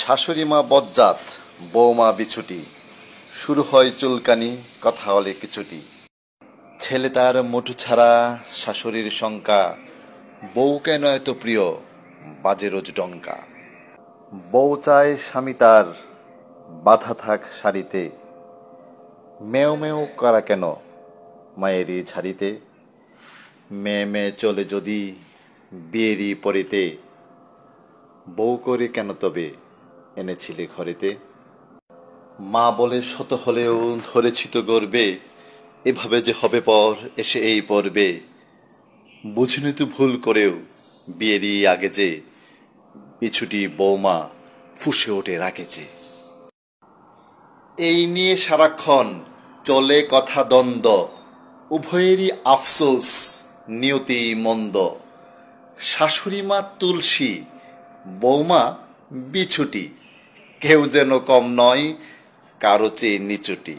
শাশুড়ি মা বজ্জাত, বৌমা বিছুটি, শুরু হয় চুলকানি, কথা হলে কিছুটি। ছেলে তার মুঠু ছাড়া, শাশুড়ির শঙ্কা, বউ কেন এত প্রিয়, বাজে রোজ ডঙ্কা। বউ চায় স্বামী তার বাধা থাক শাড়িতে, মেও মেও করা কেন মায়েরই ঝাড়িতে। মেয়ে মেয়ে চলে যদি বিয়েরই পরিতে, বউ করে কেন তবে এনেছিলে ঘরেতে। মা বলে শত হলেও ধরেছি তো গর্বে, এভাবে যে হবে পর এসে এই পর্বে। বুঝিনি তো ভুল করেও বিয়েরই আগে যে, পিছুটি বৌমা ফুঁসে ওঠে রাগে যে। এই নিয়ে সারাক্ষণ চলে কথা দ্বন্দ্ব, উভয়েরই আফসোস নিয়তি মন্দ। শাশুড়ি মা তুলসী, বৌমা বিছুটি, কেউ যেন কম নয় কারো চেয়ে নিচুটি।